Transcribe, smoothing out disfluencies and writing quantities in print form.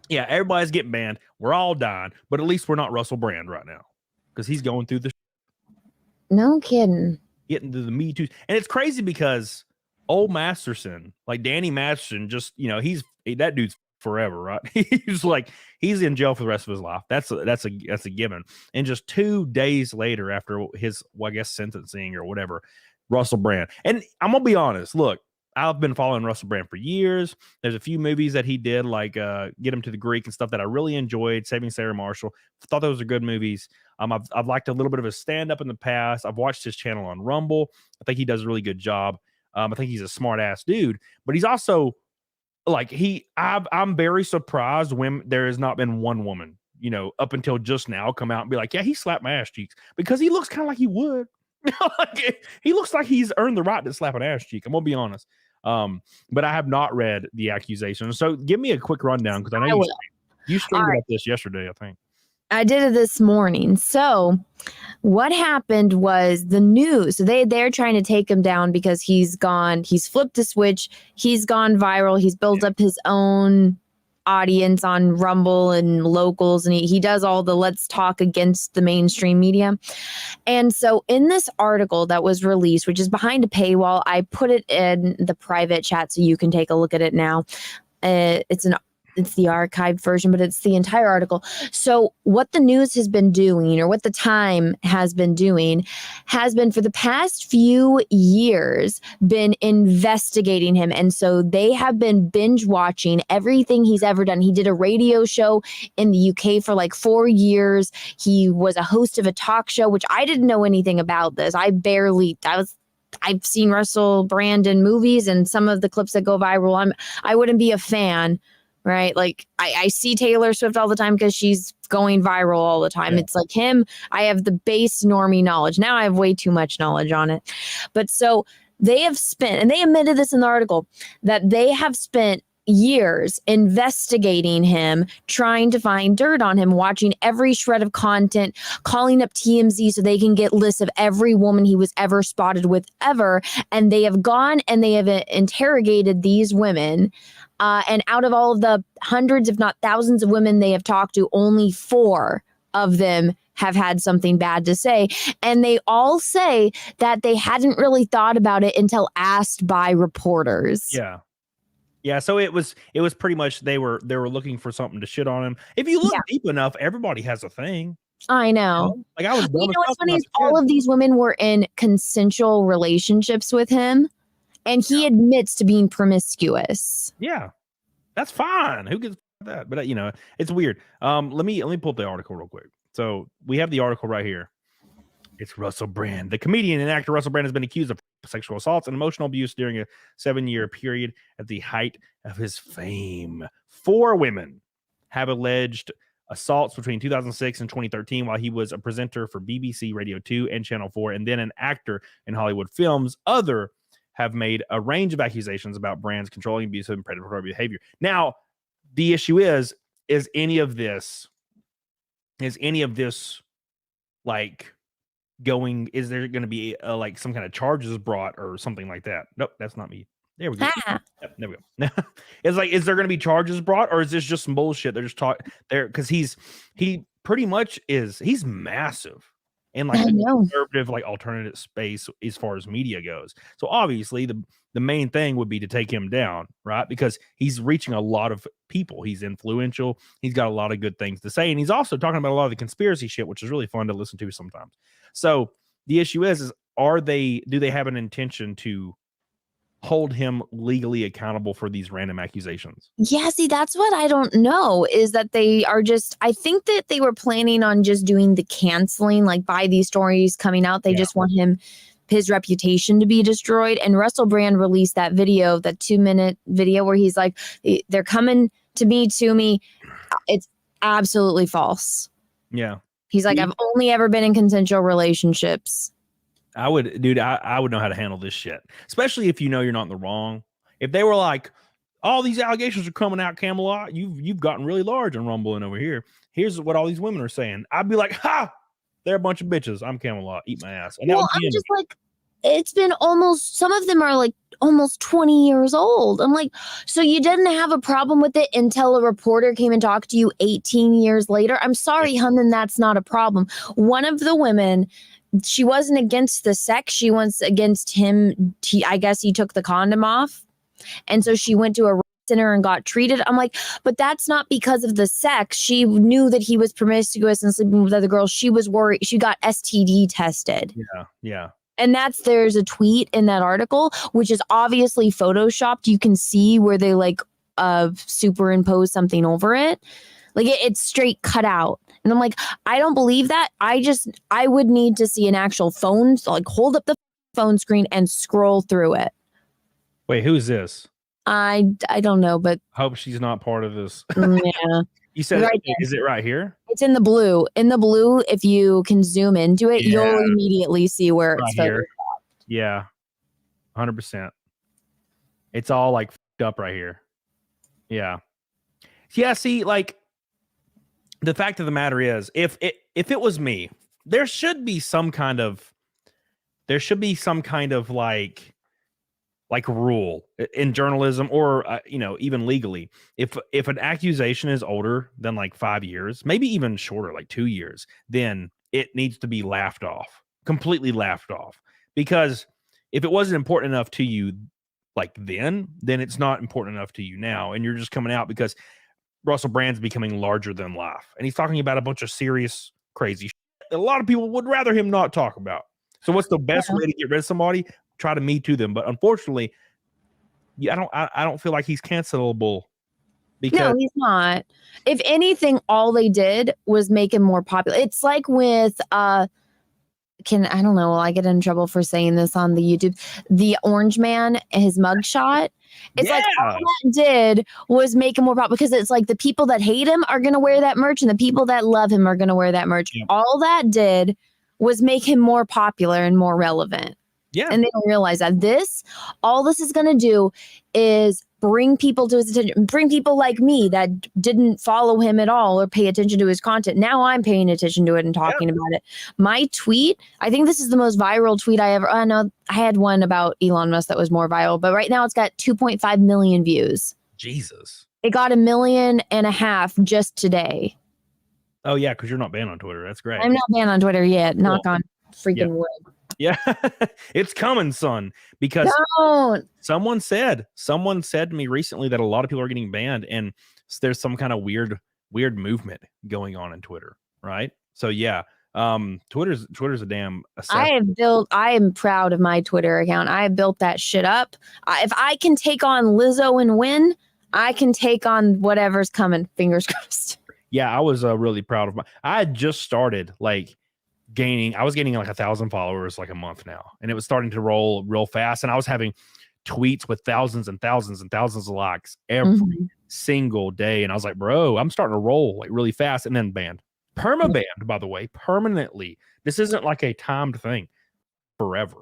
Yeah, everybody's getting banned. We're all dying, but at least we're not Russell Brand right now because he's going through the No kidding. getting to the Me Too. And it's crazy because old Masterson, like Danny Masterson, just he's that dude's forever, right? He's like he's in jail for the rest of his life. That's a given. And just 2 days later, after his I guess sentencing or whatever, Russell Brand. And I'm gonna be honest. Look, I've been following Russell Brand for years. There's a few movies that he did, like Get Him to the Greek and stuff that I really enjoyed. Saving Sarah Marshall. Thought those were good movies. I've liked a little bit of his stand up in the past. I've watched his channel on Rumble. I think he does a really good job. I think he's a smart ass dude, but he's also like I'm very surprised when there has not been one woman, up until just now, come out and be like, yeah, he slapped my ass cheeks, because he looks kind of like he would. Like, he looks like he's earned the right to slap an ass cheek. I'm gonna be honest. But I have not read the accusation. So give me a quick rundown, because I know you streamed about this yesterday, I think. I did it this morning. So what happened was the news. So they're trying to take him down because he's flipped the switch. He's gone viral. He's built up his own audience on Rumble and locals, and he does all the let's talk against the mainstream media. And so in this article that was released, which is behind a paywall, I put it in the private chat so you can take a look at it now. It's the archived version, but it's the entire article. So what the news has been doing, or what the Time has been doing, has been for the past few years been investigating him. And so they have been binge watching everything he's ever done. He did a radio show in the UK for like 4 years. He was a host of a talk show, which I didn't know anything about this. I've seen Russell Brand in movies, and some of the clips that go viral, I wouldn't be a fan. Right. Like I see Taylor Swift all the time because she's going viral all the time. Yeah. It's like him. I have the base normie knowledge. Now I have way too much knowledge on it. But so they have spent, and they admitted this in the article, that they have spent years investigating him, trying to find dirt on him, watching every shred of content, calling up TMZ so they can get lists of every woman he was ever spotted with ever. And they have gone and they have interrogated these women. And out of all of the hundreds, if not thousands of women they have talked to, only 4 of them have had something bad to say. And they all say that they hadn't really thought about it until asked by reporters. Yeah. Yeah, so it was pretty much they were looking for something to shit on him. If you look deep enough, everybody has a thing. I know. Like, I was. You know what's funny is all of these women were in consensual relationships with him, and he admits to being promiscuous. Yeah, that's fine. Who gives that? But it's weird. Let me pull up the article real quick. So we have the article right here. It's Russell Brand. The comedian and actor Russell Brand has been accused of sexual assaults and emotional abuse during a 7-year period at the height of his fame. 4 women have alleged assaults between 2006 and 2013 while he was a presenter for BBC Radio 2 and Channel 4, and then an actor in Hollywood films. Other have made a range of accusations about Brand's controlling, abusive, and predatory behavior. Now, the issue is any of this like going, is there going to be like some kind of charges brought or something like that? Nope, that's not me. There we go. Yep, there we go. It's like, is there going to be charges brought, or is this just some bullshit? They're just talking there because he pretty much he's massive in like the conservative, like alternative space as far as media goes. So obviously the main thing would be to take him down, right? Because he's reaching a lot of people. He's influential. He's got a lot of good things to say, and he's also talking about a lot of the conspiracy shit, which is really fun to listen to sometimes. So the issue is do they have an intention to hold him legally accountable for these random accusations? Yeah, see, that's what I don't know, is that they are just, I think that they were planning on just doing the canceling, like by these stories coming out. They just want his reputation to be destroyed. And Russell Brand released that video, that 2-minute video where he's like, they're coming to me. It's absolutely false. Yeah. He's like, I've only ever been in consensual relationships. I would know how to handle this shit, especially if you're not in the wrong. If they were like, all these allegations are coming out, Camelot, you've gotten really large and rumbling over here. Here's what all these women are saying. I'd be like, ha, they're a bunch of bitches. I'm Camelot. Eat my ass. And well, I'm just like, it's been almost, some of them are like almost 20 years old. I'm like, so you didn't have a problem with it until a reporter came and talked to you 18 years later? I'm sorry, hun, then that's not a problem. One of the women, she wasn't against the sex. She was against him. I guess he took the condom off. And so she went to a center and got treated. I'm like, but that's not because of the sex. She knew that he was promiscuous and sleeping with other girls. She was worried. She got STD tested. Yeah. And there's a tweet in that article, which is obviously photoshopped. You can see where they like superimpose something over it. Like it's straight cut out. And I'm like, I don't believe that. I would need to see an actual phone, so like hold up the phone screen and scroll through it. Wait, who's this? I don't know, but Hope she's not part of this. Yeah. You said, right is it right here? It's in the blue. In the blue, if you can zoom into it, you'll immediately see where it's here. Yeah, 100%. It's all like f***ed up right here. Yeah. See, like the fact of the matter is, if it was me, there should be some kind of like rule in journalism or even legally. If an accusation is older than like 5 years, maybe even shorter, like 2 years, then it needs to be completely laughed off. Because if it wasn't important enough to you like then it's not important enough to you now, and you're just coming out because Russell Brand's becoming larger than life, and he's talking about a bunch of serious, crazy shit that a lot of people would rather him not talk about. So what's the best way to get rid of somebody? Try to Me Too them. But unfortunately, I don't feel like he's cancelable. Because no, he's not. If anything, all they did was make him more popular. It's like with I don't know, will I get in trouble for saying this on the YouTube? The Orange Man, his mugshot. It's like all that did was make him more popular, because it's like the people that hate him are gonna wear that merch and the people that love him are gonna wear that merch. Yep. All that did was make him more popular and more relevant. Yeah. And they don't realize that all this is going to do is bring people to his attention, bring people like me that didn't follow him at all or pay attention to his content. Now I'm paying attention to it and talking about it. My tweet, I think this is the most viral tweet I know I had one about Elon Musk that was more viral, but right now it's got 2.5 million views. Jesus. It got 1.5 million just today. Oh yeah, because you're not banned on Twitter. That's great. I'm not banned on Twitter yet. Knock on freaking wood. Yeah, it's coming, son. Because someone said to me recently that a lot of people are getting banned, and there's some kind of weird movement going on in Twitter, right? So yeah, Twitter's a damn. I am proud of my Twitter account. I built that shit up. If I can take on Lizzo and win, I can take on whatever's coming. Fingers crossed. Yeah, I was really proud of I had just started like. I was gaining like 1,000 followers like a month now, and it was starting to roll real fast, and I was having tweets with thousands and thousands and thousands of likes every single day, and I was like, bro, I'm starting to roll like really fast. And then perma banned, by the way, permanently. This isn't like a timed thing, forever.